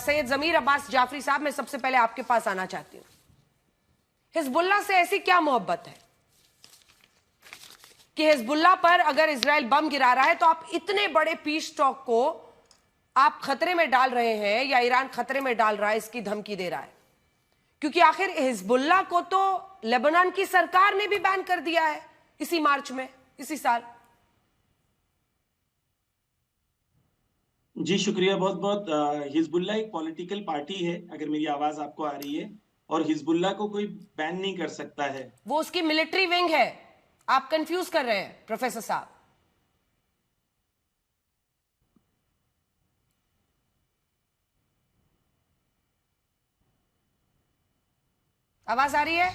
सैयद जमीर अब्बास जाफरी साहब, मैं सबसे पहले आपके पास आना चाहती हूं। हिजबुल्लाह से ऐसी क्या मोहब्बत है कि हिजबुल्लाह पर अगर इजराइल बम गिरा रहा है तो आप इतने बड़े पीस टॉक को आप खतरे में डाल रहे हैं, या ईरान खतरे में डाल रहा है, इसकी धमकी दे रहा है? क्योंकि आखिर हिजबुल्लाह को तो लेबनान की सरकार ने भी बैन कर दिया है इसी मार्च में, इसी साल। जी शुक्रिया बहुत बहुत। हिजबुल्लाह एक पॉलिटिकल पार्टी है, अगर मेरी आवाज आपको आ रही है, और हिजबुल्लाह को कोई बैन नहीं कर सकता है। वो उसकी मिलिट्री विंग है, आप कंफ्यूज कर रहे हैं प्रोफेसर साहब। आवाज आ रही है?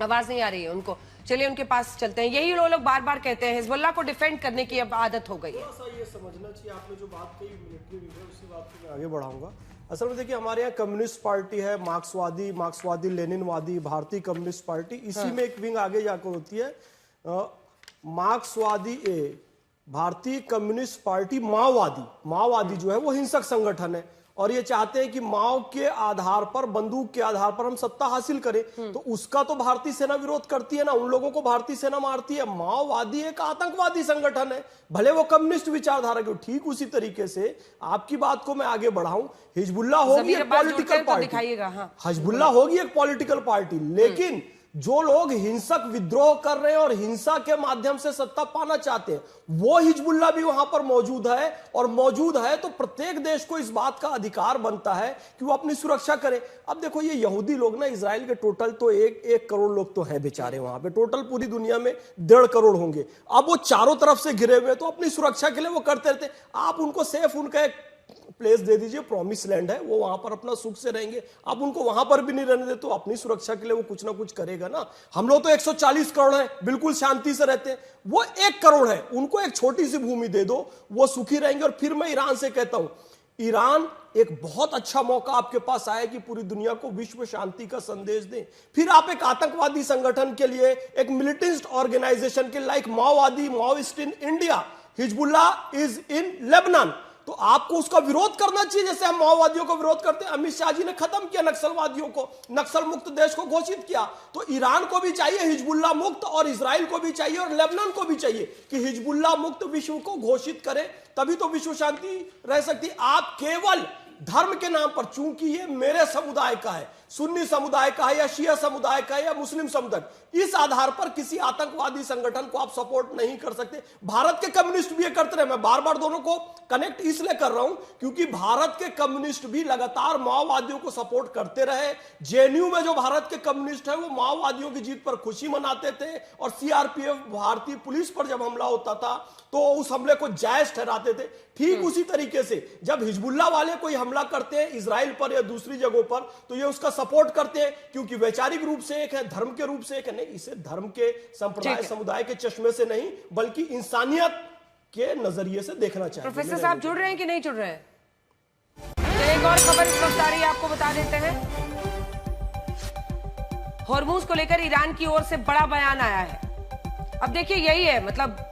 आवाज नहीं आ रही है उनको। चलिए उनके पास चलते हैं। यही लोग बार बार कहते हैं हिजबुल्लाह को डिफेंड करने की अब आदत हो गई है। थोड़ा सा ये समझना चाहिए, आपने जो बात कही मिलिट्री विंग है, उसी बात को मैं आगे बढ़ाऊंगा। असल में देखिए, हमारे यहाँ कम्युनिस्ट पार्टी है, मार्क्सवादी लेनिनवादी भारतीय कम्युनिस्ट पार्टी, इसी में एक विंग आगे जाकर होती है मार्क्सवादी भारतीय कम्युनिस्ट पार्टी माओवादी जो है वो हिंसक संगठन है, और ये चाहते हैं कि माओ के आधार पर, बंदूक के आधार पर हम सत्ता हासिल करें। तो उसका तो भारतीय सेना विरोध करती है ना, उन लोगों को भारतीय सेना मारती है। माओवादी एक आतंकवादी संगठन है, भले वो कम्युनिस्ट विचारधारा के। ठीक उसी तरीके से आपकी बात को मैं आगे बढ़ाऊं, हिजबुल्लाह होगी एक पॉलिटिकल पार्टी, हिजबुल्लाह होगी एक पॉलिटिकल पार्टी, लेकिन जो लोग हिंसक विद्रोह कर रहे हैं और हिंसा के माध्यम से सत्ता पाना चाहते हैं, वो हिजबुल्लाह भी वहां पर मौजूद है। और मौजूद है तो प्रत्येक देश को इस बात का अधिकार बनता है कि वो अपनी सुरक्षा करे। अब देखो, ये यहूदी लोग ना, इजराइल के टोटल तो एक करोड़ लोग तो है बेचारे वहां पे, टोटल पूरी दुनिया में 1.5 करोड़ होंगे। अब वो चारों तरफ से घिरे हुए, तो अपनी सुरक्षा के लिए वो करते रहते। आप उनको सेफ, उनका एक प्लेस दे दीजिए, प्रॉमिस लैंड है, वो वहां पर अपना सुख से रहेंगे। आप उनको वहां पर भी नहीं रहने दे तो अपनी सुरक्षा के लिए वो कुछ ना कुछ करेगा ना। हम लोग तो 140 करोड़ हैं, बिल्कुल शांति से रहते हैं। वो 1 करोड़ है, उनको एक छोटी सी भूमि दे दो, वो सुखी रहेंगे। और फिर मैं ईरान से कहता हूं, ईरान एक बहुत अच्छा मौका आपके पास आया कि पूरी दुनिया को विश्व शांति का संदेश दें। फिर आप एक आतंकवादी संगठन के लिए, एक मिलिटेंट ऑर्गेनाइजेशन के like Maoist in India, Hezbollah is in Lebanon, तो आपको उसका विरोध करना चाहिए, जैसे हम माओवादियों को विरोध करते हैं। अमित शाह जी ने खत्म किया नक्सलवादियों को, नक्सल मुक्त देश को घोषित किया। तो ईरान को भी चाहिए हिजबुल्लाह मुक्त, और इजराइल को भी चाहिए, और लेबनान को भी चाहिए कि हिजबुल्लाह मुक्त विश्व को घोषित करें, तभी तो विश्व शांति रह सकती। आप केवल धर्म के नाम पर, चूंकि ये मेरे समुदाय का है, सुन्नी समुदाय का है, या शिया समुदाय का है, या मुस्लिम समुदाय, इस आधार पर किसी आतंकवादी संगठन को आप सपोर्ट नहीं कर सकते। भारत के कम्युनिस्ट भी ये करते रहे। मैं बार बार दोनों को कनेक्ट इसलिए कर रहा हूं क्योंकि भारत के कम्युनिस्ट भी लगातार माओवादियों को सपोर्ट करते रहे। जेएनयू में जो भारत के कम्युनिस्ट है, वो माओवादियों की जीत पर खुशी मनाते थे, और सीआरपीएफ भारतीय पुलिस पर जब हमला होता था तो उस हमले को जायज ठहराते थे। ठीक उसी तरीके से जब हिजबुल्लाह वाले कोई हमला करते हैं इजराइल पर या दूसरी जगहों पर, तो ये उसका सपोर्ट करते हैं, क्योंकि वैचारिक रूप से एक है, धर्म के रूप से एक है। नहीं, इसे धर्म के, संप्रदाय, समुदाय के चश्मे से नहीं, बल्कि इंसानियत के नजरिए से देखना चाहिए। प्रोफेसर साहब जुड़ रहे हैं कि नहीं जुड़ रहे हैं? एक और खबर इस वक्त आ रही है, आपको बता देते हैं। होर्मुज को लेकर ईरान की ओर से बड़ा बयान आया है। अब देखिए, यही है, मतलब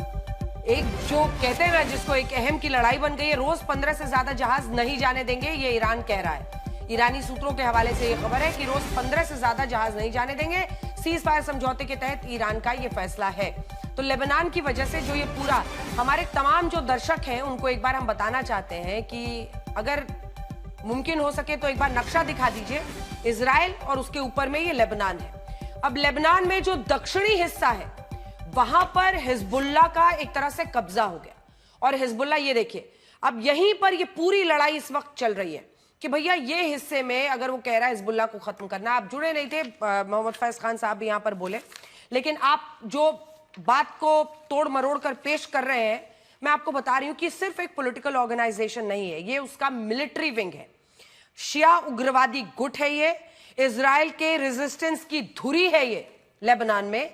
एक जो कहते हैं ना, जिसको एक अहम की लड़ाई बन गई है। रोज 15 से ज्यादा जहाज नहीं जाने देंगे, ये ईरान कह रहा है। ईरानी सूत्रों के हवाले से यह खबर है कि रोज 15 से ज्यादा जहाज नहीं जाने देंगे। सीज फायर समझौते के तहत ईरान का यह फैसला है। तो लेबनान की वजह से जो ये पूरा, हमारे तमाम जो दर्शक हैं उनको एक बार हम बताना चाहते हैं कि अगर मुमकिन हो सके तो एक बार नक्शा दिखा दीजिए। इजराइल और उसके ऊपर में ये लेबनान है। अब लेबनान में जो दक्षिणी हिस्सा है, वहां पर हिजबुल्लाह का एक तरह से कब्जा हो गया। और हिजबुल्लाह, ये देखिए, अब यहीं पर ये पूरी लड़ाई इस वक्त चल रही है कि भैया ये हिस्से में अगर वो कह रहा है हिजबुल्लाह को खत्म करना। आप जुड़े नहीं थे, मोहम्मद फैज खान साहब भी यहां पर बोले, लेकिन आप जो बात को तोड़ मरोड़ कर पेश कर रहे हैं, मैं आपको बता रही हूं कि सिर्फ एक पॉलिटिकल ऑर्गेनाइजेशन नहीं है, ये उसका मिलिट्री विंग है, शिया उग्रवादी गुट है, ये इजराइल के रेजिस्टेंस की धुरी है। ये लेबनान में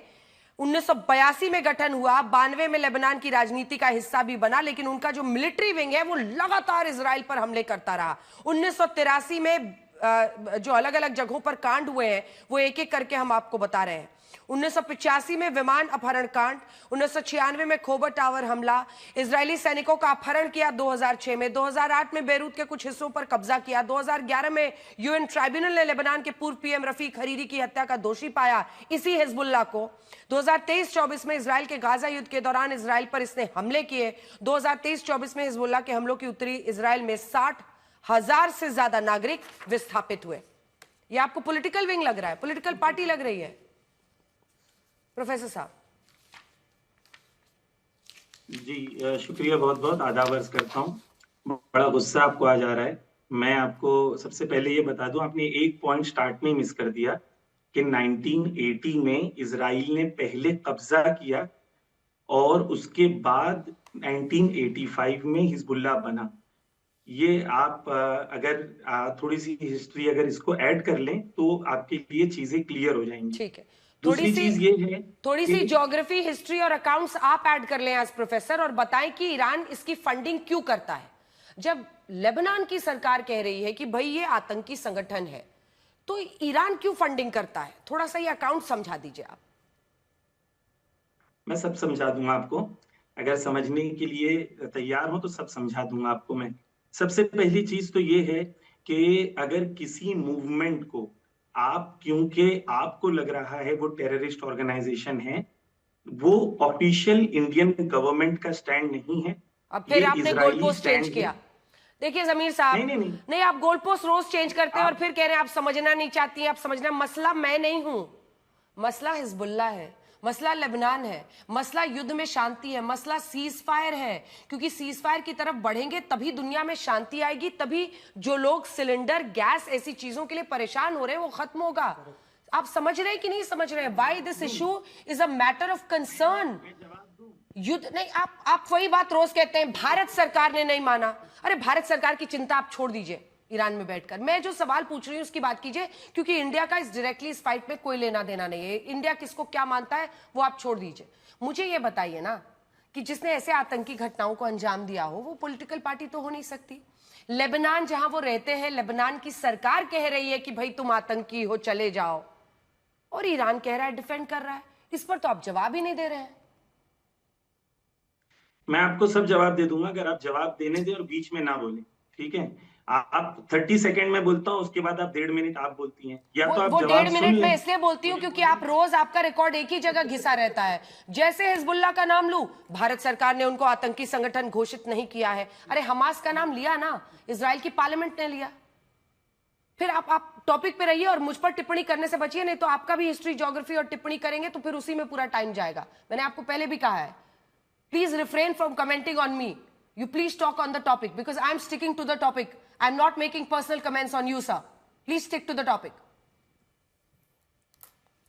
1982 में गठन हुआ, 92 में लेबनान की राजनीति का हिस्सा भी बना, लेकिन उनका जो मिलिट्री विंग है वो लगातार इजराइल पर हमले करता रहा। 1983 में जो अलग अलग जगहों पर कांड हुए हैं वो एक एक करके हम आपको बता रहे हैं। 1985 में विमान अपहरण कांड, 1996 में खोबर टावर हमला, इजरायली सैनिकों का अपहरण किया 2006 में, 2008 में बेरूत के कुछ हिस्सों पर कब्जा किया, 2011 में यूएन ट्राइब्यूनल ने लेबनान के पूर्व पीएम रफीक हरीरी की हत्या का दोषी पाया इसी हिजबुल्लाह को, 2023-24 में इजरायल के गाजा युद्ध के दौरान इजरायल पर इसने हमले किए, 2023-24 में हिजबुल्लाह के हमलों की उत्तरी इजरायल में 60,000 से ज्यादा नागरिक विस्थापित हुए। यह आपको पॉलिटिकल विंग लग रहा है, पॉलिटिकल पार्टी लग रही है प्रोफेसर साहब? जी शुक्रिया, बहुत बहुत आदाब अर्ज करता हूँ। बड़ा गुस्सा आपको आ जा रहा है। मैं आपको सबसे पहले ये बता दूं, आपने एक पॉइंट स्टार्ट में मिस कर दिया कि 1980 में इजराइल ने पहले कब्जा किया और उसके बाद 1985 में हिजबुल्लाह बना। ये आप अगर थोड़ी सी हिस्ट्री अगर इसको ऐड कर लें तो आपके लिए चीजें क्लियर हो जाएंगी। ठीक है, दूसरी चीज ये है, थोड़ी सी ज्योग्राफी, हिस्ट्री और अकाउंट्स आप ऐड कर लें आज प्रोफेसर, और बताएं कि ईरान इसकी फंडिंग क्यों करता है। जब लेबनान की सरकार कह रही है कि भाई ये आतंकी संगठन है, तो ईरान क्यों फंडिंग करता है? थोड़ा सा ये अकाउंट समझा दीजिए आप। मैं सब समझा दूंगा आपको, अगर समझने के लिए तैयार हो तो सब समझा दूंगा आपको मैं। सबसे पहली चीज तो ये है कि अगर किसी मूवमेंट को आप, क्योंकि आपको लग रहा है वो टेररिस्ट ऑर्गेनाइजेशन है, वो ऑफिशियल इंडियन गवर्नमेंट का स्टैंड नहीं है। अब फिर आपने गोल पोस्ट चेंज किया। देखिए जमीर साहब, नहीं आप गोल पोस्ट रोज चेंज करते हैं और फिर कह रहे हैं आप समझना नहीं चाहती हैं, आप समझना। मसला मैं नहीं हूं, मसला हिजबुल्लाह है, मसला लेबनान है, मसला युद्ध में शांति है, मसला सीज फायर है, क्योंकि सीज फायर की तरफ बढ़ेंगे तभी दुनिया में शांति आएगी, तभी जो लोग सिलेंडर, गैस, ऐसी चीजों के लिए परेशान हो रहे हैं वो खत्म होगा। आप समझ रहे हैं कि नहीं समझ रहे हैं? Why this issue is a matter of concern. युद्ध नहीं, आप वही बात रोज कहते हैं भारत सरकार ने नहीं माना। अरे भारत सरकार की चिंता आप छोड़ दीजिए ईरान में बैठकर, मैं जो सवाल पूछ रही हूं उसकी बात कीजिए, क्योंकि इंडिया का इस डायरेक्टली इस फाइट में कोई लेना देना नहीं है। इंडिया किसको क्या मानता है वो आप छोड़ दीजिए। मुझे ये बताइए ना कि जिसने ऐसे आतंकी घटनाओं को अंजाम दिया हो वो पॉलिटिकल पार्टी तो हो नहीं सकती। लेबनान जहां वो रहते हैं, लेबनान की सरकार कह रही है कि भाई तुम आतंकी हो चले जाओ, और ईरान कह रहा है, डिफेंड कर रहा है। इस पर तो आप जवाब ही नहीं दे रहे हैं। मैं आपको सब जवाब दे दूंगा अगर आप जवाब देने दें और बीच में ना बोले, ठीक है? आप 30 सेकंड में बोलता हूं, उसके बाद आप 1.5 मिनट आप बोलती हैं, या तो आप वो जवाब 1.5 मिनट में इसलिए बोलती हूँ क्योंकि आप रोज, आपका रिकॉर्ड एक ही जगह घिसा रहता है। जैसे हिजबुल्लाह का नाम लूं, भारत सरकार ने उनको आतंकी संगठन घोषित नहीं किया है। अरे हमास का नाम लिया ना, इजराइल की पार्लियामेंट ने लिया। फिर आप टॉपिक पे रहिए और मुझ पर टिप्पणी करने से बचिए, नहीं तो आपका भी हिस्ट्री, ज्योग्राफी और टिप्पणी करेंगे तो फिर उसी में पूरा टाइम जाएगा। मैंने आपको पहले भी कहा है, please refrain from commenting on me. You please talk on the topic because I'm sticking to the topic. I'm not making personal comments on you, sir. Please stick to the topic.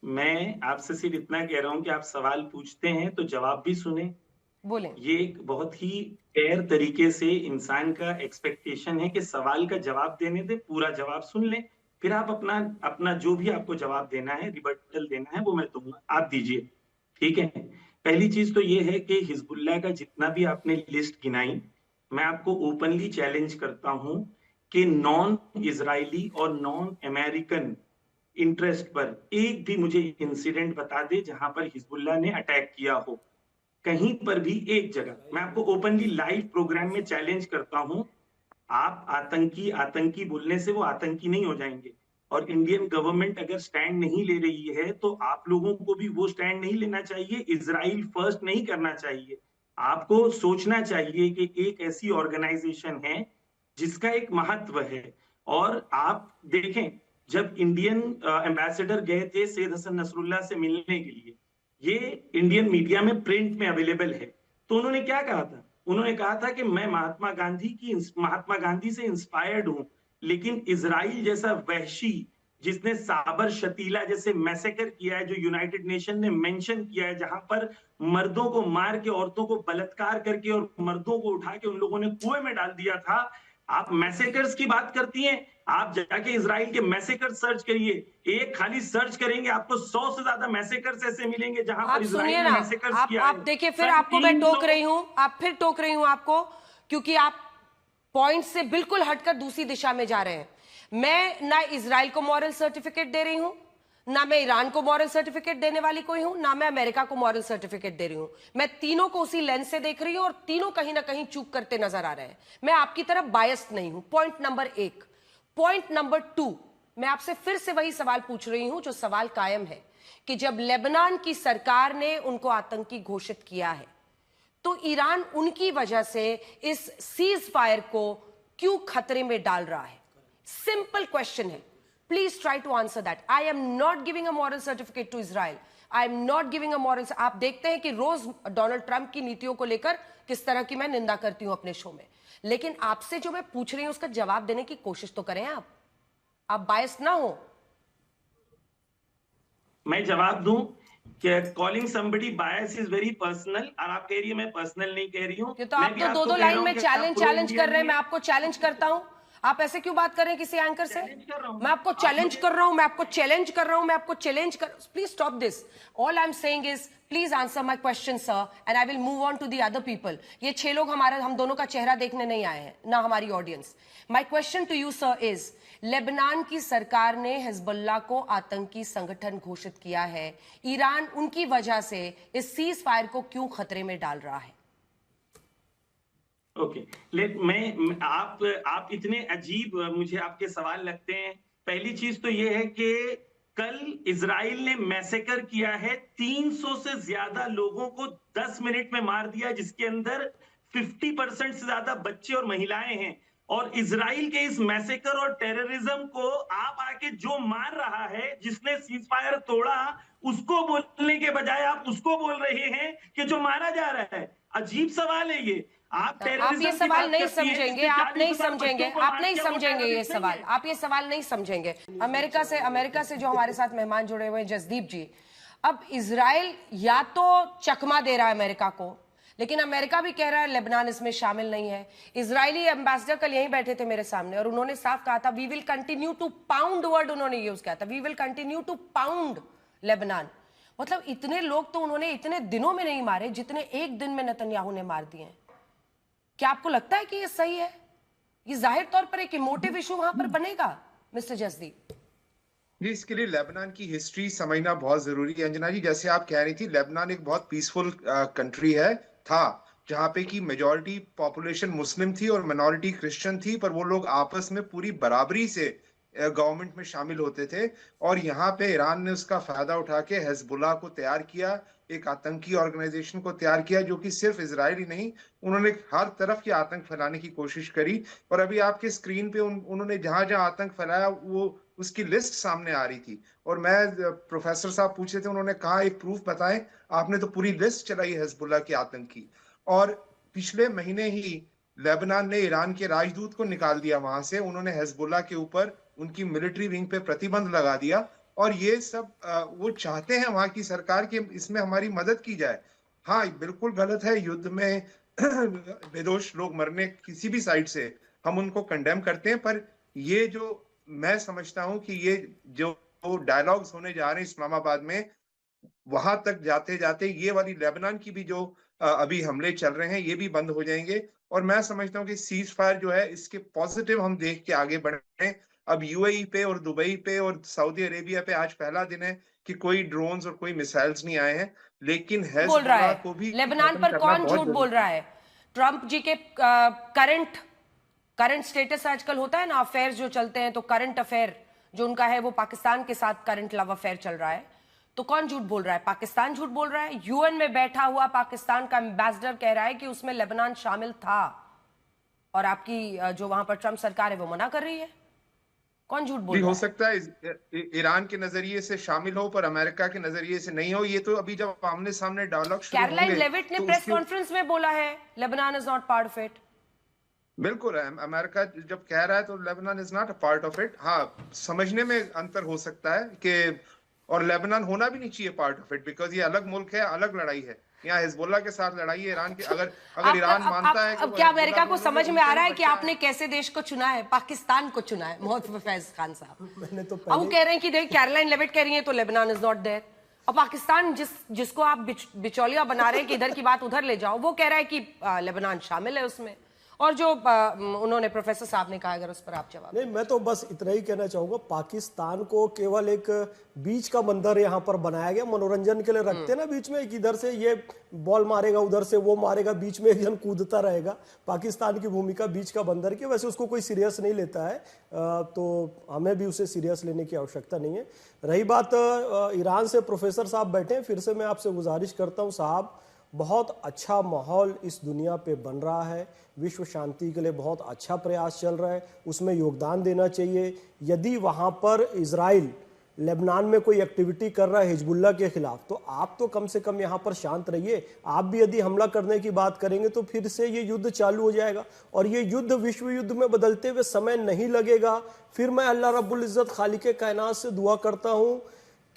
मैं आपसे सिर्फ इतना कह रहा हूं कि आप सवाल पूछते हैं तो जवाब भी सुने। बोलें। ये एक बहुत ही फेयर तरीके से इंसान का एक्सपेक्टेशन है कि सवाल का जवाब देने दे, पूरा जवाब सुन ले, फिर आप अपना जो भी आपको जवाब देना है, रिबटल देना है, वो मैं दूंगा, आप दीजिए, ठीक है? पहली चीज तो ये है कि हिजबुल्लाह का जितना भी आपने लिस्ट गिनाई, मैं आपको ओपनली चैलेंज करता हूं कि नॉन इजरायली और नॉन अमेरिकन इंटरेस्ट पर एक भी मुझे इंसिडेंट बता दे जहां पर हिजबुल्लाह ने अटैक किया हो, कहीं पर भी एक जगह। मैं आपको ओपनली लाइव प्रोग्राम में चैलेंज करता हूं। आप आतंकी बोलने से वो आतंकी नहीं हो जाएंगे, और इंडियन गवर्नमेंट अगर स्टैंड नहीं ले रही है तो आप लोगों को भी वो स्टैंड नहीं लेना चाहिए, इजराइल फर्स्ट नहीं करना चाहिए। आपको सोचना चाहिए कि एक ऐसी ऑर्गेनाइजेशन है जिसका एक महत्व है। और आप देखें, जब इंडियन एम्बेसडर गए थे सैयद हसन नसरुल्लाह से मिलने के लिए, ये इंडियन मीडिया में प्रिंट में अवेलेबल है, तो उन्होंने क्या कहा था? उन्होंने कहा था कि मैं महात्मा गांधी से इंस्पायर्ड हूं, लेकिन इजराइल जैसा वहशी जिसने साबर शतीला जैसे मैसेकर किया है, जो यूनाइटेड नेशन ने मेंशन किया है, जहां पर मर्दों को मार के, औरतों को बलात्कार करके और मर्दों को उठा के उन लोगों ने कुएं में डाल दिया था। आप मैसेकर्स की बात करती हैं? आप जाके इजराइल के मैसेकर सर्च करिए, एक खाली सर्च करेंगे आपको 100 से ज्यादा मैसेकर्स ऐसे मिलेंगे जहां पर इजराइल ने मैसेकर्स किया है। आप देखिए, फिर आपको मैं टोक रही हूं, आप फिर टोक रही हूं आपको, क्योंकि आप पॉइंट से बिल्कुल हटकर दूसरी दिशा में जा रहे हैं। मैं ना इजराइल को मॉरल सर्टिफिकेट दे रही हूं, ना मैं ईरान को मॉरल सर्टिफिकेट देने वाली कोई हूं, ना मैं अमेरिका को मॉरल सर्टिफिकेट दे रही हूं। मैं तीनों को उसी लेंस से देख रही हूं और तीनों कहीं ना कहीं चूक करते नजर आ रहे हैं। मैं आपकी तरफ बायस्ड नहीं हूं, पॉइंट नंबर 1। पॉइंट नंबर 2, मैं आपसे फिर से वही सवाल पूछ रही हूं जो सवाल कायम है कि जब लेबनान की सरकार ने उनको आतंकी घोषित किया है तो ईरान उनकी वजह से इस सीज फायर को क्यों खतरे में डाल रहा है? सिंपल क्वेश्चन है, please try to answer that. I am not giving a moral certificate to Israel, I am not giving a moral. आप देखते हैं कि रोज डोनाल्ड ट्रंप की नीतियों को लेकर किस तरह की मैं निंदा करती हूं अपने शो में, लेकिन आपसे जो मैं पूछ रही हूं उसका जवाब देने की कोशिश तो करें आप बायस ना हो। मैं जवाब दूं कि calling somebody bias is very personal, और आप कह रही है मैं पर्सनल नहीं कह रही हूं। तो आप तो दो लाइन में चैलेंज कर रहे हैं, मैं आपको चैलेंज करता हूं। आप ऐसे क्यों बात कर रहे हैं किसी एंकर से? मैं आपको चैलेंज कर रहा हूं, मैं आपको चैलेंज कर रहा हूं, मैं आपको चैलेंज कर। Please stop this. All I am saying is please answer my question sir and I will move on to the other people. ये 6 लोग हम दोनों का चेहरा देखने नहीं आए हैं, ना हमारी audience. My question to you sir is, Lebanon की सरकार ने हिजबुल्लाह को आतंकी संगठन घोषित किया है, ईरान उनकी वजह से इस सीज फायर को क्यों खतरे में डाल रहा है? ओके, मैं आप इतने अजीब मुझे आपके सवाल लगते हैं। पहली चीज तो ये है कि कल इजराइल ने मैसेकर किया है, 300 से ज्यादा लोगों को 10 मिनट में मार दिया, जिसके अंदर 50% से ज्यादा बच्चे और महिलाएं हैं। और इजराइल के इस मैसेकर और टेररिज्म को आप आके जो मार रहा है, जिसने सीज फायर तोड़ा, उसको बोलने के बजाय आप उसको बोल रहे हैं कि जो मारा जा रहा है। अजीब सवाल है ये। आप ये सवाल नहीं समझेंगे, आप नहीं समझेंगे, आप नहीं समझेंगे ये सवाल, आप ये सवाल नहीं समझेंगे। अमेरिका से जो हमारे साथ मेहमान जुड़े हुए हैं जसदीप जी, अब इजराइल या तो चकमा दे रहा है अमेरिका को, लेकिन अमेरिका भी कह रहा है लेबनान इसमें शामिल नहीं है। इजरायली एम्बेसडर कल यहीं बैठे थे मेरे सामने और उन्होंने साफ कहा था we will continue to pound, word उन्होंने यूज किया था, we will continue to pound Lebanon. मतलब इतने लोग तो उन्होंने इतने दिनों में नहीं मारे जितने एक दिन में नेतन्याहू ने मार दिए। क्या आपको लगता है कि ये सही है? ये जाहिर तौर पर एक इमोटिव इशू वहां पर बनेगा मिस्टर जसदीप जी। इसके लिए लेबनान की हिस्ट्री समझना बहुत जरूरी है। अंजना जी, जैसे आप कह रही थी, लेबनान एक बहुत पीसफुल कंट्री था जहाँ पे की मेजॉरिटी पॉपुलेशन मुस्लिम थी और मिनॉरिटी क्रिश्चियन थी, पर वो लोग आपस में पूरी बराबरी से गवर्नमेंट में शामिल होते थे। और यहाँ पे ईरान ने उसका फायदा उठा के हिजबुल्लाह को तैयार किया, एक आतंकी ऑर्गेनाइजेशन को तैयार किया, जो कि सिर्फ इजराइल ही नहीं, उन्होंने हर तरफ की आतंक फैलाने की कोशिश करी। और अभी आपके स्क्रीन पे उन्होंने जहां जहां आतंक फैलाया वो उसकी लिस्ट सामने आ रही थी। और मैं प्रोफेसर साहब पूछे थे, उन्होंने कहा एक प्रूफ बताएं। आपने तो पूरी लिस्ट चलाई है हिजबुल्लाह के आतंक की। और पिछले महीने ही लेबनान ने ईरान के राजदूत को निकाल दिया वहां से। उन्होंने हिजबुल्लाह के ऊपर उनकी मिलिट्री विंग पे प्रतिबंध लगा दिया। और ये सब वो चाहते हैं वहां की सरकार कि इसमें हमारी मदद की जाए। हाँ, बिल्कुल गलत है युद्ध में बेदोष लोग मरने, किसी भी साइड से हम उनको कंडेम करते हैं। पर ये जो मैं समझता हूं कि ये जो डायलॉग्स होने जा रहे हैं इस्लामाबाद में, वहां तक जाते जाते ये वाली लेबनान की भी जो अभी हमले चल रहे हैं ये भी बंद हो जाएंगे। और मैं समझता हूं कि सीज फायर जो है इसके पॉजिटिव हम देख के आगे बढ़े। अब यूएई पे और दुबई पे और सऊदी अरेबिया पे आज पहला दिन है कि कोई ड्रोन्स और कोई मिसाइल्स नहीं आए हैं, लेकिन बोल रहा है को भी लेबनान पर कौन झूठ बोल रहा है? ट्रंप जी के करंट स्टेटस आजकल होता है ना, अफेयर जो चलते हैं, तो करंट अफेयर जो उनका है वो पाकिस्तान के साथ करंट लव अफेयर चल रहा है। तो कौन झूठ बोल रहा है? पाकिस्तान झूठ बोल रहा है। यूएन में बैठा हुआ पाकिस्तान का एम्बेसडर कह रहा है कि उसमें लेबनान शामिल था और आपकी जो वहां पर ट्रंप सरकार है वो मना कर रही है। कौन झूठ बोल रहा है? हो सकता है ईरान के नजरिए से शामिल हो पर अमेरिका के नजरिए से नहीं हो। ये तो अभी जब आमने सामने डायलॉग शुरू होंगे, कैरोलाइन लेविट ने प्रेस कॉन्फ्रेंस में बोला है Lebanon is not part of it. बिल्कुल है, अमेरिका जब कह रहा है तो Lebanon is not a part of it. हाँ, समझने में अंतर हो सकता है कि, और लेबनान होना भी नहीं चाहिए पार्ट ऑफ इट, बिकॉज ये अलग मुल्क है, अलग लड़ाई है। यहाँ हिजबुल्लाह के साथ लड़ाई है ईरान की। अगर ईरान मानता है कि अब क्या अमेरिका को समझ में आ रहा है कि आपने कैसे देश को चुना है? पाकिस्तान को चुना है। मोहम्मद फैज खान साहब मैंने तो अब वो कह रहे हैं कि देख कैरोलाइन लेविट कह रही है तो लेबनान इज नॉट देयर, और पाकिस्तान जिसको आप बिचौलिया बना रहे हैं कि इधर की बात उधर ले जाओ, वो कह रहा है कि लेबनान शामिल है उसमें। और जो उन्होंने प्रोफेसर साहब ने कहा, अगर उस पर आप जवाब। नहीं, मैं तो बस इतना ही कहना चाहूंगा, पाकिस्तान को केवल एक बीच का मंदिर यहाँ पर बनाया गया, मनोरंजन के लिए रखते ना बीच में, एक इधर से ये बॉल मारेगा, उधर से वो मारेगा, बीच में एक जन कूदता रहेगा। पाकिस्तान की भूमिका बीच का बंदर की, वैसे उसको कोई सीरियस नहीं लेता है, तो हमें भी उसे सीरियस लेने की आवश्यकता नहीं है। रही बात ईरान से, प्रोफेसर साहब बैठे हैं, फिर से मैं आपसे गुजारिश करता हूँ साहब, बहुत अच्छा माहौल इस दुनिया पे बन रहा है, विश्व शांति के लिए बहुत अच्छा प्रयास चल रहा है, उसमें योगदान देना चाहिए। यदि वहाँ पर इजराइल लेबनान में कोई एक्टिविटी कर रहा है हिजबुल्लाह के खिलाफ, तो आप तो कम से कम यहाँ पर शांत रहिए। आप भी यदि हमला करने की बात करेंगे तो फिर से ये युद्ध चालू हो जाएगा, और ये युद्ध विश्व युद्ध में बदलते हुए समय नहीं लगेगा। फिर मैं अल्लाह रब्बुल इज़्ज़त खालिके कायनात से दुआ करता हूँ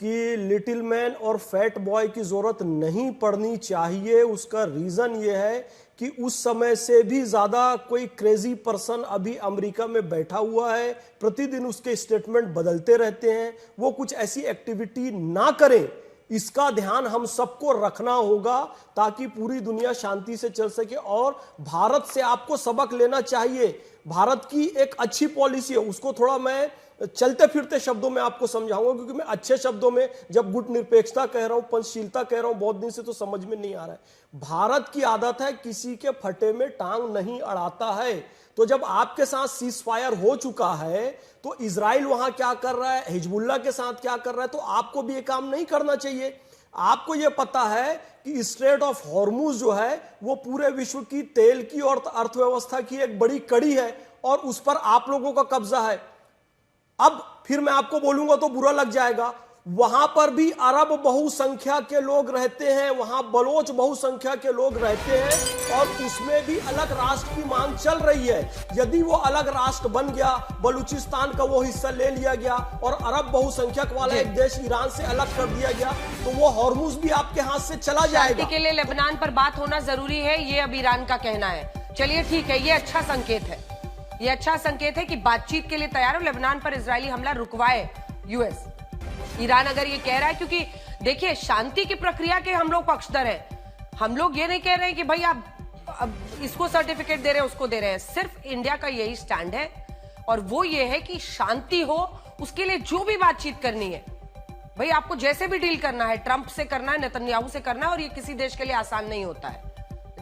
कि लिटिल मैन और फैट बॉय की जरूरत नहीं पड़नी चाहिए। उसका रीजन ये है कि उस समय से भी ज्यादा कोई क्रेजी पर्सन अभी अमेरिका में बैठा हुआ है, प्रतिदिन उसके स्टेटमेंट बदलते रहते हैं। वो कुछ ऐसी एक्टिविटी ना करें, इसका ध्यान हम सबको रखना होगा ताकि पूरी दुनिया शांति से चल सके। और भारत से आपको सबक लेना चाहिए। भारत की एक अच्छी पॉलिसी है, उसको थोड़ा मैं चलते फिरते शब्दों में आपको समझाऊंगा, क्योंकि मैं अच्छे शब्दों में जब गुटनिरपेक्षता कह रहा हूं, पंचशीलता कह रहा हूं, बहुत दिन से तो समझ में नहीं आ रहा है। भारत की आदत है किसी के फटे में टांग नहीं अड़ाता है। तो जब आपके साथ सीज फायर हो चुका है तो इजराइल वहां क्या कर रहा है, हिजबुल्लाह के साथ क्या कर रहा है, तो आपको भी ये काम नहीं करना चाहिए। आपको ये पता है कि स्ट्रेट ऑफ हॉर्मुज जो है वो पूरे विश्व की तेल की और अर्थव्यवस्था की एक बड़ी कड़ी है, और उस पर आप लोगों का कब्जा है। अब फिर मैं आपको बोलूंगा तो बुरा लग जाएगा, वहां पर भी अरब बहुसंख्या के लोग रहते हैं, वहां बलोच बहुसंख्या के लोग रहते हैं, और उसमें भी अलग राष्ट्र की मांग चल रही है। यदि वो अलग राष्ट्र बन गया, बलूचिस्तान का वो हिस्सा ले लिया गया और अरब बहुसंख्यक वाला एक देश ईरान से अलग कर दिया गया, तो वो हॉर्मुज भी आपके हाथ से चला जाएगा। शांति के लिए लेबनान पर बात होना जरूरी है, ये अब ईरान का कहना है। चलिए ठीक है, ये अच्छा संकेत है, ये अच्छा संकेत है कि बातचीत के लिए तैयार हो, लेबनान पर इजरायली हमला रुकवाए यूएस। ईरान अगर ये कह रहा है, क्योंकि देखिए शांति की प्रक्रिया के हम लोग पक्षधर हैं, हम लोग ये नहीं कह रहे हैं कि भाई आप अब इसको सर्टिफिकेट दे रहे हैं, उसको दे रहे हैं। सिर्फ इंडिया का यही स्टैंड है, और वो ये है कि शांति हो, उसके लिए जो भी बातचीत करनी है, भाई आपको जैसे भी डील करना है, ट्रंप से करना है, नेतन्याहू से करना है, और ये किसी देश के लिए आसान नहीं होता है,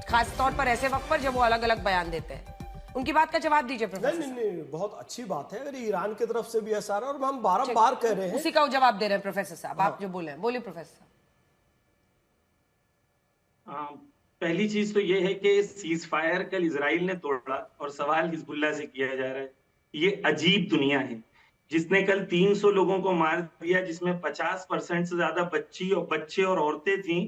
खास तौर पर ऐसे वक्त पर जब वो अलग अलग बयान देते हैं। उनकी बात का जवाब दीजिए प्रोफेसर। नहीं, बहुत अच्छी बात है अगर ईरान की तरफ से भी ऐसा रहा, और हम बार कह रहे हैं, उसी का जवाब दे रहे हैं प्रोफेसर साहब। आप जो बोले, बोलिए प्रोफेसर। पहली चीज तो ये है कि सीज फायर कल इजराइल ने तोड़ा और सवाल हिजबुल्लाह से किया जा रहा है। ये अजीब दुनिया है जिसने कल 300 लोगों को मार दिया, जिसमें 50% से ज्यादा बच्चे और औरतें थीं।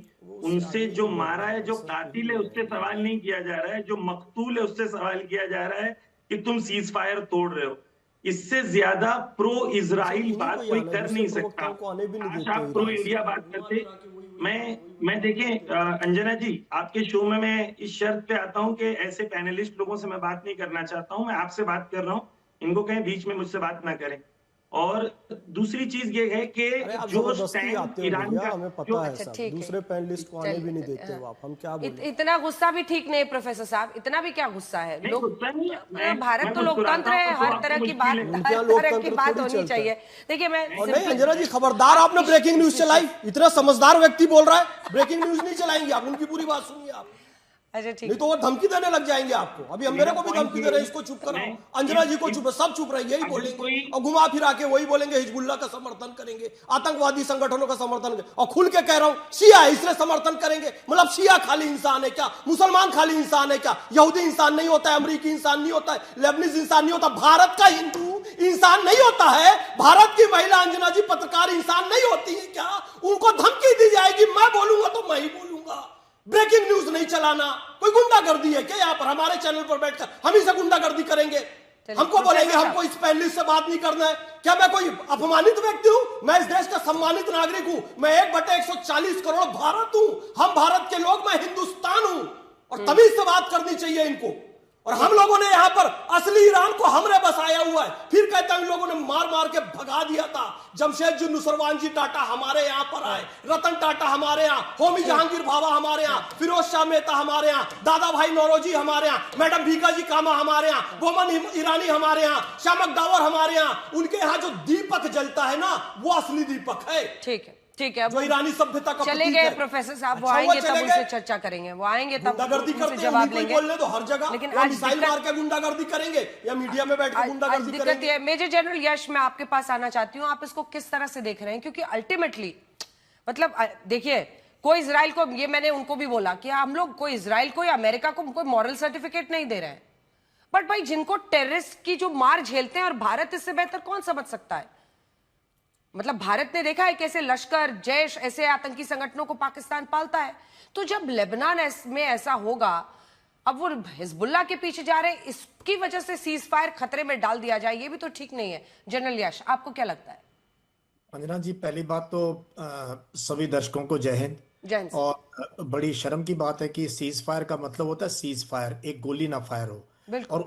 उनसे जो मारा है, जो कातिल है, उससे सवाल नहीं किया जा रहा है, जो मकतूल है उससे सवाल किया जा रहा है कि तुम सीज फायर तोड़ रहे हो। इससे ज्यादा प्रो इजराइल बात कोई कर नहीं सकता। आज आप प्रो इंडिया बात करते। मैं देखें अंजना जी, आपके शो में मैं इस शर्त पे आता हूं कि ऐसे पैनलिस्ट लोगों से मैं बात नहीं करना चाहता हूं। मैं आपसे बात कर रहा हूं, इनको कहें बीच में मुझसे बात ना करें। और दूसरी चीज ये है कि जो स्टैंड ईरान का, हमें पता है सब, दूसरे पैनलिस्ट को आने भी नहीं देते हो आप, हम क्या बोलें। इतना गुस्सा भी ठीक नहीं प्रोफेसर साहब, इतना भी क्या गुस्सा है। लोग, भारत तो लोकतंत्र है, हर तरह की बात होनी चाहिए। देखिए मैं नहीं अंजना जी, खबरदार, आपने ब्रेकिंग न्यूज चलाई, इतना समझदार व्यक्ति बोल रहा है, ब्रेकिंग न्यूज नहीं चलाएंगे आप, उनकी पूरी बात सुनिए आप। अच्छा ठीक, नहीं तो वो धमकी देने लग जाएंगे आपको। अभी हम मेरे को भी धमकी दे रहे हैं, इसको चुप करो, अंजना जी को चुप, सब चुप रहे, यही बोलेंगे और घुमा फिरा के वही बोलेंगे, हिजबुल्लाह का समर्थन करेंगे, आतंकवादी संगठनों का समर्थन करेंगे। और खुल के कह रहा हूं, शिया है इसलिए समर्थन करेंगे। मतलब शिया खाली इंसान है क्या? मुसलमान खाली इंसान है क्या? यहूदी इंसान नहीं होता है, अमरीकी इंसान नहीं होता है, लेबनीज इंसान नहीं होता, भारत का हिंदू इंसान नहीं होता है, भारत की महिला अंजना जी पत्रकार इंसान नहीं होती है क्या? उनको धमकी दी जाएगी, मैं बोलूंगा तो मैं ही बोलूंगा। ब्रेकिंग न्यूज नहीं चलाना, कोई गुंडागर्दी है क्या यहाँ पर? हमारे चैनल पर बैठकर हम ही से गुंडागर्दी करेंगे, हमको बोलेंगे हमको इस पैनलिस्ट से बात नहीं करना है क्या? मैं कोई अपमानित व्यक्ति हूं? मैं इस देश का सम्मानित नागरिक हूं, मैं 1/140 करोड़ भारत हूं, हम भारत के लोग, मैं हिंदुस्तान हूं, और तभी से बात करनी चाहिए इनको। और हम लोगों ने यहां पर असली ईरान को हमने बसाया हुआ है। फिर कहता है इन लोगों ने मार मार के भगा दिया था। जमशेदजी नुसरवान जी टाटा हमारे यहां पर आए, रतन टाटा हमारे यहाँ, होमी जहांगीर भाभा हमारे यहाँ, फिरोज शाह मेहता हमारे यहाँ, दादा भाई नौरोजी हमारे यहाँ, मैडम भीकाजी कामा हमारे यहाँ, बोमन ईरानी हमारे यहाँ, शामक दावर हमारे यहाँ। उनके यहाँ जो दीपक जलता है ना, वो असली दीपक है। ठीक है, ठीक है। जो ईरानी सभ्यता का चले गए प्रोफेसर साहब, वो आएंगे तब उनसे चर्चा करेंगे, वो आएंगे तब गुंडागर्दी करते हैं, जवाब लेंगे। बोलने तो हर जगह, लेकिन आज मिसाइल मार के गुंडागर्दी करेंगे या मीडिया में बैठ के गुंडागर्दी करेंगे। है मेजर जनरल यश, मैं आपके पास आना चाहती हूँ, आप इसको किस तरह से देख रहे हैं? क्योंकि अल्टीमेटली मतलब देखिए, कोई इजराइल को, ये मैंने उनको भी बोला कि हम लोग कोई इजराइल को या अमेरिका को कोई मॉरल सर्टिफिकेट नहीं दे रहे हैं, बट भाई जिनको टेररिस्ट की जो मार झेलते हैं, और भारत इससे बेहतर कौन समझ सकता है? मतलब भारत ने देखा है कैसे लश्कर, जैश, ऐसे आतंकी संगठनों को पाकिस्तान पालता है। तो जब लेबनान में ऐसा होगा, अब वो हिजबुल्लाह के पीछे जा रहे हैं, इसकी वजह से सीज फायर खतरे में डाल दिया जाए, ये भी तो ठीक नहीं है। जनरल यश, आपको क्या लगता है? अंजना जी, पहली बात तो सभी दर्शकों को जय हिंद। जय हिंद। और बड़ी शर्म की बात है कि सीज फायर का मतलब होता है सीज फायर, एक गोली ना फायर हो। और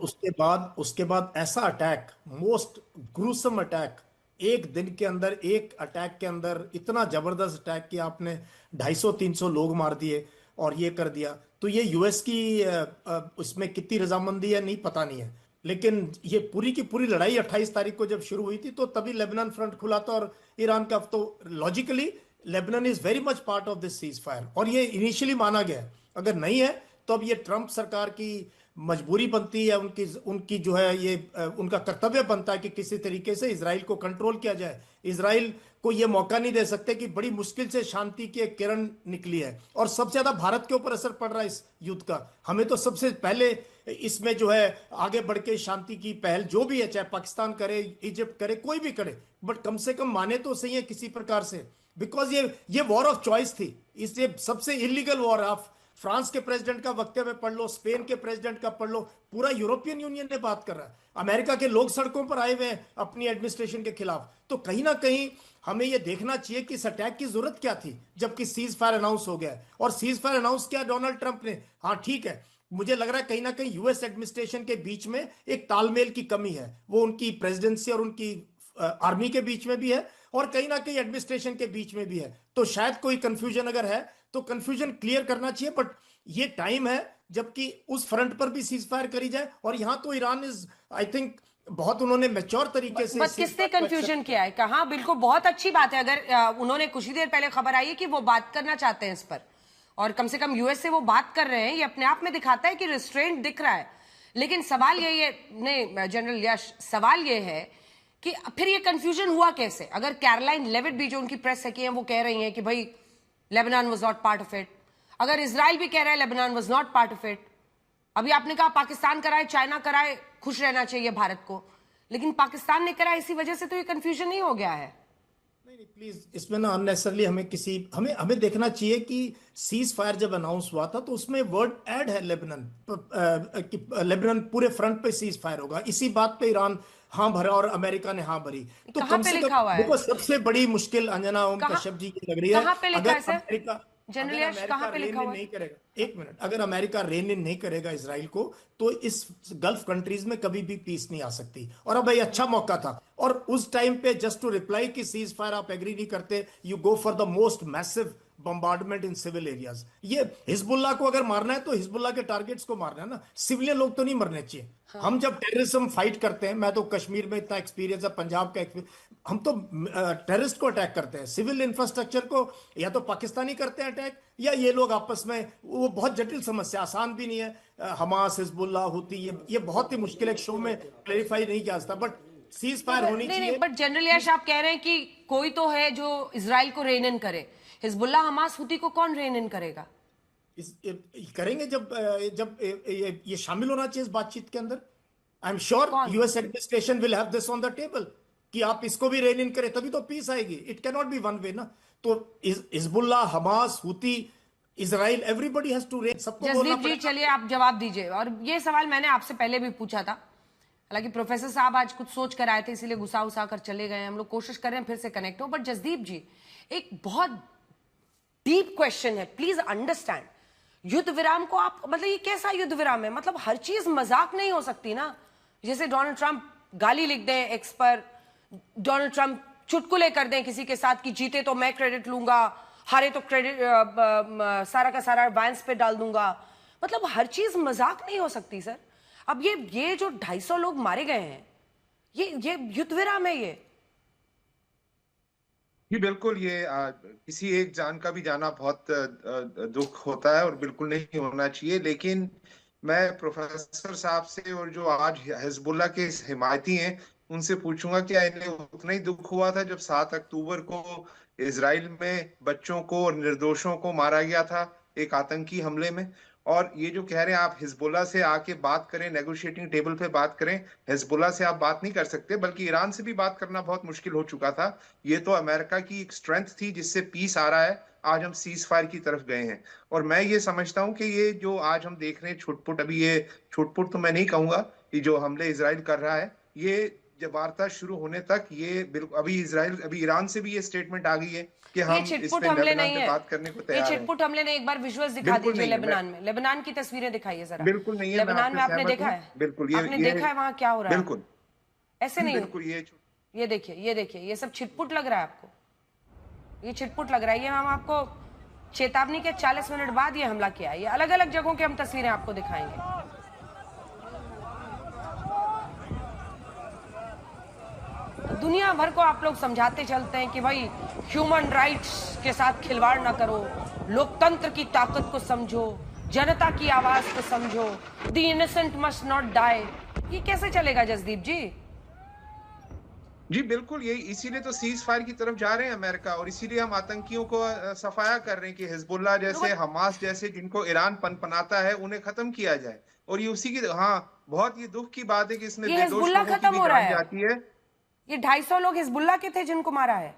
उसके बाद ऐसा अटैक, मोस्ट ग्रूसम अटैक, एक दिन के अंदर, एक अटैक के अंदर इतना जबरदस्त अटैक कि आपने 250-300 लोग मार दिए और ये कर दिया। तो ये यूएस की उसमें कितनी रजामंदी है नहीं पता नहीं है, लेकिन ये पूरी की पूरी लड़ाई 28 तारीख को जब शुरू हुई थी तो तभी लेबनान फ्रंट खुला था और ईरान का। तो logically Lebanon is very much part of this cease fire, और ये इनिशियली माना गया है। अगर नहीं है तो अब ये ट्रंप सरकार की मजबूरी बनती है, उनकी जो है ये उनका कर्तव्य बनता है कि किसी तरीके से इजराइल को कंट्रोल किया जाए। इजराइल को ये मौका नहीं दे सकते कि बड़ी मुश्किल से शांति की एक किरण निकली है, और सबसे ज्यादा भारत के ऊपर असर पड़ रहा है इस युद्ध का। हमें तो सबसे पहले इसमें जो है आगे बढ़ के शांति की पहल जो भी है, चाहे पाकिस्तान करे, इजिप्ट करे, कोई भी करे, बट कम से कम माने तो सही है किसी प्रकार से, बिकॉज ये वॉर ऑफ चॉइस थी। इससे सबसे इलीगल वॉर। आप फ्रांस के प्रेसिडेंट का वक्तव्य पढ़ लो, स्पेन के प्रेसिडेंट का पढ़ लो, पूरा यूरोपियन यूनियन ने बात कर रहा है। अमेरिका के लोग सड़कों पर आए हुए हैं अपनी एडमिनिस्ट्रेशन के खिलाफ। तो कहीं ना कहीं हमें यह देखना चाहिए कि इस अटैक की जरूरत क्या थी, जबकि सीज फायर अनाउंस हो गया है। और सीज फायर अनाउंस किया डोनाल्ड ट्रंप ने। हाँ ठीक है, मुझे लग रहा है कहीं ना कहीं यूएस एडमिनिस्ट्रेशन के बीच में एक तालमेल की कमी है, वो उनकी प्रेसिडेंसी और उनकी आर्मी के बीच में भी है, और कहीं ना कहीं एडमिनिस्ट्रेशन के बीच में भी है। तो शायद कोई कंफ्यूजन अगर है तो कंफ्यूजन क्लियर करना चाहिए, बट ये टाइम है जबकि उस फ्रंट पर भी सीज फायर करी जाए। और यहां तो ईरान इज, आई थिंक, बहुत उन्होंने मैच्योर तरीके से। बस किसने कंफ्यूजन किया है? कहा बिल्कुल बहुत अच्छी बात है। अगर उन्होंने कुछ ही देर पहले खबर आई है कि वो बात करना चाहते हैं इस पर, और कम से कम यूएस से वो बात कर रहे हैं, ये अपने आप में दिखाता है कि रिस्ट्रेंट दिख रहा है। लेकिन सवाल यही है, नहीं जनरल यश, सवाल ये है कि फिर ये कंफ्यूजन हुआ कैसे? अगर कैरोलाइन लेविट भी, जो उनकी प्रेस सेक्रेटरी हैं, वो कह रही हैं कि भाई Lebanon was not part of it, अगर इजराइल भी कह रहा है Lebanon was not part of it, अभी आपने कहा पाकिस्तान कराए, चाइना कराए, खुश रहना चाहिए भारत को, लेकिन पाकिस्तान ने करा, इसी वजह से तो ये कंफ्यूजन नहीं हो गया है। नहीं प्लीज, इसमें ना अननेसेसरली हमें देखना चाहिए कि सीज फायर जब अनाउंस हुआ था तो उसमें वर्ड ऐड है लेबनान पूरे फ्रंट पे सीज फायर होगा। इसी बात पे ईरान हाँ भरा और अमेरिका ने हाँ भरी। तो कम से कम देखो, सबसे बड़ी मुश्किल अंजना ओम कश्यप जी की लग रही है, अगर अमेरिका नहीं करेगा, एक मिनट, अगर अमेरिका रेन इन नहीं करेगा इजराइल को, तो इस गल्फ कंट्रीज में कभी भी पीस नहीं आ सकती। और अब भाई अच्छा मौका था, और उस टाइम पे जस्ट टू रिप्लाई कि सीज फायर आप एग्री नहीं करते, you go for the most massive bombardment in civil areas. ये हिजबुल्लाह को अगर मारना है तो हिजबुल्लाह के टारगेट्स को मारना है ना, सिविलियन लोग तो नहीं मरने चाहिए। हाँ। हम जब टेररिज्म फाइट करते हैं, मैं तो कश्मीर में इतना एक्सपीरियंस है, पंजाब का एक्सपीरियंस, हम तो टेररिस्ट को अटैक करते हैं, सिविल इंफ्रास्ट्रक्चर को या तो पाकिस्तानी करते हैं अटैक, या ये लोग आपस में, वो बहुत जटिल समस्या, आसान भी नहीं है। हमास, हिजबुल्लाह, हुती, ये बहुत ही मुश्किल है, शो में क्लैरिफाई नहीं किया जाता, बट सीज फायर होनी चाहिए। बट जनरल यश, आप कह रहे हैं कि कोई तो है जो इजराइल को रेन इन करे, हिजबुल्लाह, हमास, हुती को कौन रेन इन करेगा? करेंगे जब ये शामिल होना चाहिए इस बातचीत के अंदर। I am sure US administration will have this on the table कि आप इसको भी रेन इन करें, तभी तो पीस आएगी। It can not be one way ना। तो Hezbollah, Hamas, Houthi, Israel, everybody has to rein, सबको बोलना पड़ेगा। जी चलिए, आप जवाब दीजिए। और ये सवाल मैंने आपसे पहले भी पूछा था, हालांकि प्रोफेसर साहब आज कुछ सोच कर आए थे, इसीलिए गुस्सा उसा कर चले गए। हम लोग कोशिश कर रहे हैं फिर से कनेक्ट हो। बट जसदीप जी, एक बहुत डीप क्वेश्चन है, प्लीज अंडरस्टैंड। युद्ध विराम को आप मतलब ये कैसा युद्ध विराम है? मतलब हर चीज मजाक नहीं हो सकती ना। जैसे डोनाल्ड ट्रंप गाली लिख दें एक्स पर, डोनाल्ड ट्रंप चुटकुले कर दें किसी के साथ कि जीते तो मैं क्रेडिट लूंगा, हारे तो क्रेडिट सारा का सारा वैंस पे डाल दूंगा। मतलब हर चीज मजाक नहीं हो सकती सर। अब ये जो 250 लोग मारे गए हैं, ये युद्ध विराम है ये? जी बिल्कुल, ये किसी एक जान का भी जाना बहुत दुख होता है और बिल्कुल नहीं होना चाहिए। लेकिन मैं प्रोफेसर साहब से और जो आज हिजबुल्लाह के हिमायती हैं उनसे पूछूंगा क्या इन्हें उतना ही दुख हुआ था जब 7 अक्टूबर को इजराइल में बच्चों को और निर्दोषों को मारा गया था एक आतंकी हमले में। और ये जो कह रहे हैं आप हिजबुल्लाह से आके बात करें, नेगोशिएटिंग टेबल पे बात करें, हिजबुल्लाह से आप बात नहीं कर सकते, बल्कि ईरान से भी बात करना बहुत मुश्किल हो चुका था। ये तो अमेरिका की एक स्ट्रेंथ थी जिससे पीस आ रहा है। आज हम सीज फायर की तरफ गए हैं और मैं ये समझता हूं कि ये जो आज हम देख रहे हैं छुटपुट, अभी ये छुटपुट तो मैं नहीं कहूंगा कि जो हमले इजराइल कर रहा है, ये जब वार्ता शुरू होने तक ये बिल्कुल अभी ईरान से भी ये स्टेटमेंट आ गई है कि हम इस पे लेबनान पे बात करने को तैयार हैं। ये छिटपुट हमले ने एक बार विजुअल्स दिखा दीजिए लेबनान में, लेबनान की तस्वीरें दिखाइए जरा। बिल्कुल नहीं है, लेबनान में आपने देखा है? बिल्कुल आपने देखा है वहां क्या हो रहा है? बिल्कुल ऐसे नहीं। बिल्कुल ये देखिए ये सब छिटपुट लग रहा है आपको? ये छिटपुट लग रहा है। ये हम आपको चेतावनी के 40 मिनट बाद ये हमला किया है। ये अलग अलग जगहों की हम तस्वीरें आपको दिखाएंगे। दुनिया भर को आप लोग समझाते चलते हैं कि भाई ह्यूमन राइट्स के साथ खिलवाड़ ना करो, लोकतंत्र की ताकत को समझो, जनता की आवाज को समझो, the innocent must not die. ये कैसे चलेगा जसदीप जी? जी बिल्कुल, यही इसीलिए तो सीज फायर की तरफ जा रहे हैं अमेरिका, और इसीलिए हम आतंकियों को सफाया कर रहे हैं कि हिजबुल्लाह जैसे, हमास जैसे जिनको ईरान पनपनाता है उन्हें खत्म किया जाए। और ये उसी की बहुत ये दुख की बात है कि इसमें निर्दोष लोगों की भी जान जाती है। ये 250 लोग हिजबुल्लाह के थे जिनको मारा है।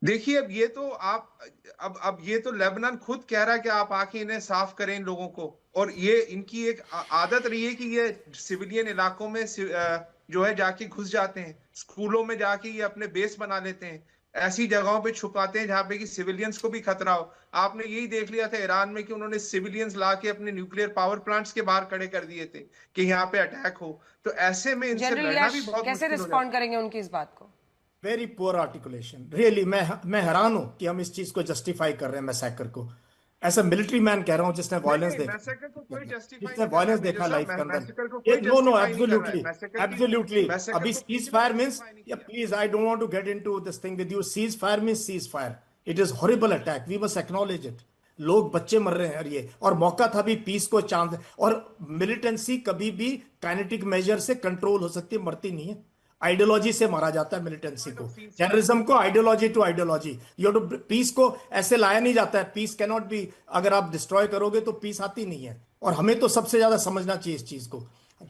देखिए अब ये तो अब ये तो लेबनान खुद कह रहा है कि आप आके इन्हें साफ करें इन लोगों को। और ये इनकी एक आदत रही है कि ये सिविलियन इलाकों में जो है जाके घुस जाते हैं, स्कूलों में जाके ये अपने बेस बना लेते हैं, ऐसी जगहों पे छुपाते हैं जहां पे कि सिविलियंस को भी खतरा हो। आपने यही देख लिया था ईरान में कि उन्होंने सिविलियंस लाके अपने न्यूक्लियर पावर प्लांट्स के बाहर खड़े कर दिए थे कि यहाँ पे अटैक हो। तो ऐसे में इनसे लड़ना भी बहुत कैसे रिस्पॉन्ड करेंगे उनकी इस बात को? Very poor articulation, really. मैं हैरान हूं कि हम इस चीज को जस्टिफाई कर रहे हैं मैसेकर को। ऐसा मिलिट्री मैन कह रहा हूं जिसने वायलेंस देखा, जिसने वायलेंस देखा लाइफ के अंदर। No absolutely. अभी cease fire means, please I don't want to get into this thing with you. Cease fire means cease fire. It is horrible attack, we must acknowledge it. लोग, बच्चे मर रहे हैं और मौका था भी पीस को चांस। और मिलिटेंसी कभी भी काइनेटिक मेजर से कंट्रोल हो सकती है, मरती नहीं है। आइडियोलॉजी से मारा जाता है मिलिटेंसी को, टेररिज्म को आइडियोलॉजी टू आइडियोलॉजी। पीस को ऐसे लाया नहीं जाता है। पीस कैन नॉट बी, अगर आप डिस्ट्रॉय करोगे तो पीस आती नहीं है। और हमें तो सबसे ज्यादा समझना चाहिए इस चीज को।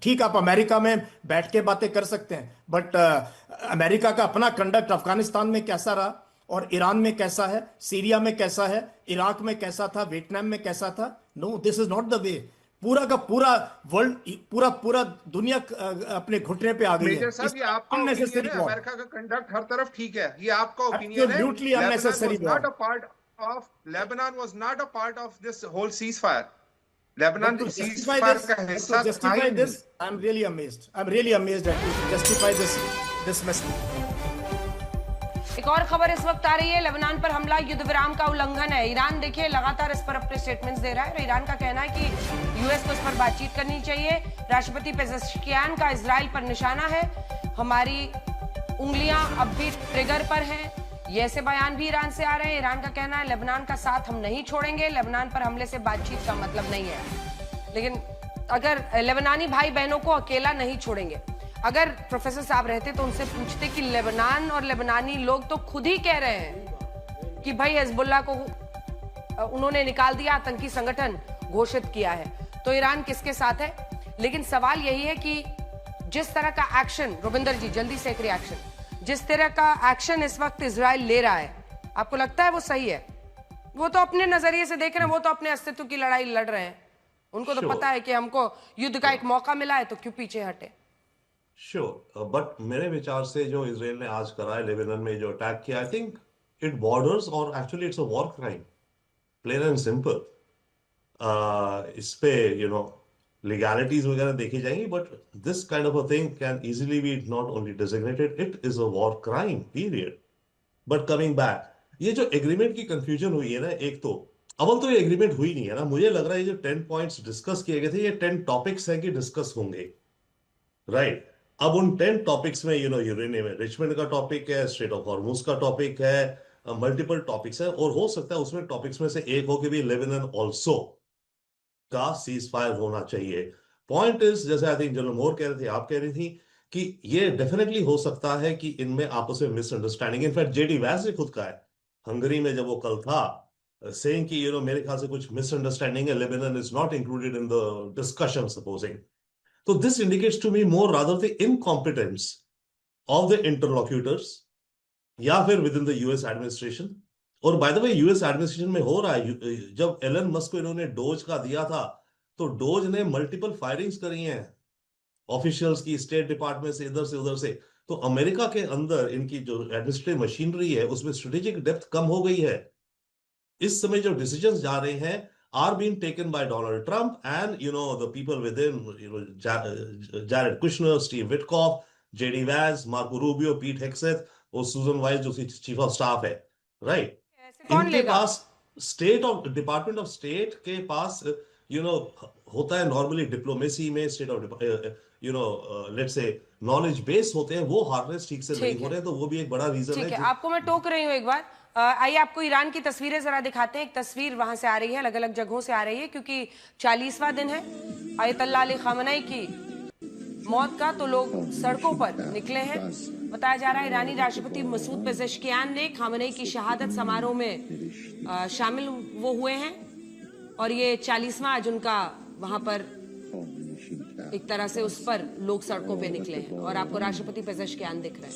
ठीक, आप अमेरिका में बैठ के बातें कर सकते हैं, बट अमेरिका का अपना कंडक्ट अफगानिस्तान में कैसा रहा, और ईरान में कैसा है, सीरिया में कैसा है, इराक में कैसा था, वियतनाम में कैसा था। No, this is not the way. पूरा का पूरा वर्ल्ड, पूरा दुनिया अपने घुटने पे आ गई है। ये आपका ओपिनियन है, अमेरिका का कंडक्ट हर तरफ ठीक है, ये आपका ओपिनियन है। Absolutely unnecessary. Lebanon was not a part of this whole ceasefire. Lebanon to ceasefire का हिस्सा justify this. I'm really amazed at you. Justify this message. एक और खबर इस वक्त आ रही है, लेबनान पर हमला युद्ध विराम का उल्लंघन है। ईरान देखिए लगातार इस पर अपने स्टेटमेंट्स दे रहा है। ईरान का कहना है कि यूएस को इस पर बातचीत करनी चाहिए। राष्ट्रपति पेजेश्कियान का इजराइल पर निशाना है, हमारी उंगलियां अब भी ट्रिगर पर हैं। ये ऐसे बयान भी ईरान से आ रहे हैं। ईरान का कहना है लेबनान का साथ हम नहीं छोड़ेंगे, लेबनान पर हमले से बातचीत का मतलब नहीं है। लेकिन अगर लेबनानी भाई बहनों को अकेला नहीं छोड़ेंगे। अगर प्रोफेसर साहब रहते तो उनसे पूछते कि लेबनान और लेबनानी लोग तो खुद ही कह रहे हैं कि भाई हिजबुल्लाह को उन्होंने निकाल दिया, आतंकी संगठन घोषित किया है, तो ईरान किसके साथ है? लेकिन सवाल यही है कि जिस तरह का एक्शन, रुबिंदर जी जल्दी से एक रिएक्शन, जिस तरह का एक्शन इस वक्त इजराइल ले रहा है, आपको लगता है वो सही है? वो तो अपने नजरिए से देख रहे हैं, वो तो अपने अस्तित्व की लड़ाई लड़ रहे हैं। उनको तो पता है कि हमको युद्ध का एक मौका मिला है, तो क्यों पीछे हटे? बट मेरे विचार से जो इजराइल ने आज करा है लेबनान में जो अटैक किया, आई थिंक इट बॉर्डर्स और actually it's a war crime, plain and simple. इस पे लीगैलिटीज वगैरह देखी जाएंगी, but this kind of a thing can easily be not only designated, it is a war crime period. But coming back, ये जो agreement की confusion हुई है ना, एक तो अव्वल तो ये एग्रीमेंट हुई नहीं है ना, मुझे लग रहा है ये जो 10 पॉइंट्स डिस्कस किए गए थे, ये 10 टॉपिक्स हैं कि डिस्कस होंगे, राइट। अब उन 10 टॉपिक्स में यूरेनियम एनरिचमेंट का टॉपिक है, स्ट्रेट ऑफ हॉर्मुज का टॉपिक है, मल्टीपल टॉपिक्स है, और हो सकता है उसमें टॉपिक्स में से एक हो कि भी लेबनान ऑल्सो का सीज फायर होना चाहिए। पॉइंट इज, जैसे आई थिंक जनरल मोर कह रहे थे, आप कह रही थी कि ये डेफिनेटली हो सकता है कि इनमें आपस में मिसअंडरस्टैंडिंग, इनफैक्ट जेडी वैस ने खुद कहा है हंगरी में जब वो कल था, सेइंग कि मेरे ख्याल से कुछ मिसअंडरस्टैंडिंग है, Lebanon is not included in the discussion supposing. तो this indicates to me more rather the incompetence of the interlocutors या फिर within the US administration. और by the way US administration में हो रहा है, जब एलन मस्क को इन्होंने डोज का दिया था, तो डोज ने मल्टीपल फायरिंग्स करी हैं ऑफिशियल्स की, स्टेट डिपार्टमेंट से, इधर से उधर से। तो अमेरिका के अंदर इनकी जो एडमिनिस्ट्रेटिव मशीनरी है उसमें स्ट्रेटेजिक डेप्थ कम हो गई है। इस समय जो डिसीजंस जा रहे हैं are being taken by Donald Trump and the people within, Jared Kushner, Steve Witkoff, JD Vance, Marco Rubio, Pete Hegseth और सुजन वाइस जो चीफ ऑफ स्टाफ है, राइट। इनके पास state of department of state के पास होता है normally diplomacy में, स्टेट ऑफ लेट्स से नॉलेज बेस होते हैं, वो हार्नेस ठीक से नहीं हो रहे हैं, तो वो भी एक बड़ा रीजन है। आपको मैं टोक रही हूँ एक बार, आइए आपको ईरान की तस्वीरें जरा दिखाते हैं। एक तस्वीर वहां से आ रही है, अलग अलग जगहों से आ रही है, क्योंकि 40वां दिन है अयतुल्लाह अली खामनेई की मौत का, तो लोग सड़कों पर निकले हैं। बताया जा रहा है ईरानी राष्ट्रपति मसूद पेजेश्कियान ने खामनेई की शहादत समारोह में शामिल वो हुए हैं, और ये 40वां आज उनका वहां पर एक तरह से उस पर लोग सड़कों पे निकले हैं, और आपको राष्ट्रपति पेजेश्कियान दिख रहे हैं।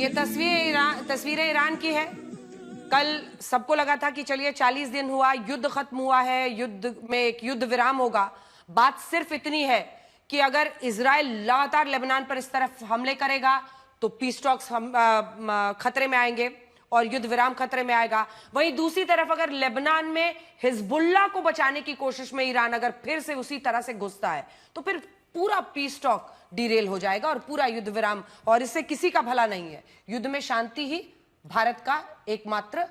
ये तस्वीरें ईरान की है। कल सबको लगा था कि चलिए 40 दिन हुआ, युद्ध खत्म हुआ है, युद्ध में एक युद्ध विराम होगा। बात सिर्फ इतनी है कि अगर इजराइल लगातार लेबनान पर इस तरफ हमले करेगा तो पीस टॉक्स खतरे में आएंगे और युद्ध विराम खतरे में आएगा। वहीं दूसरी तरफ अगर लेबनान में हिजबुल्लाह को बचाने की कोशिश में ईरान अगर फिर से उसी तरह से घुसता है तो फिर पूरा पीस टॉक डिरेल हो जाएगा और पूरा युद्ध विराम, और इससे किसी का भला नहीं है। युद्ध में शांति ही भारत का एकमात्र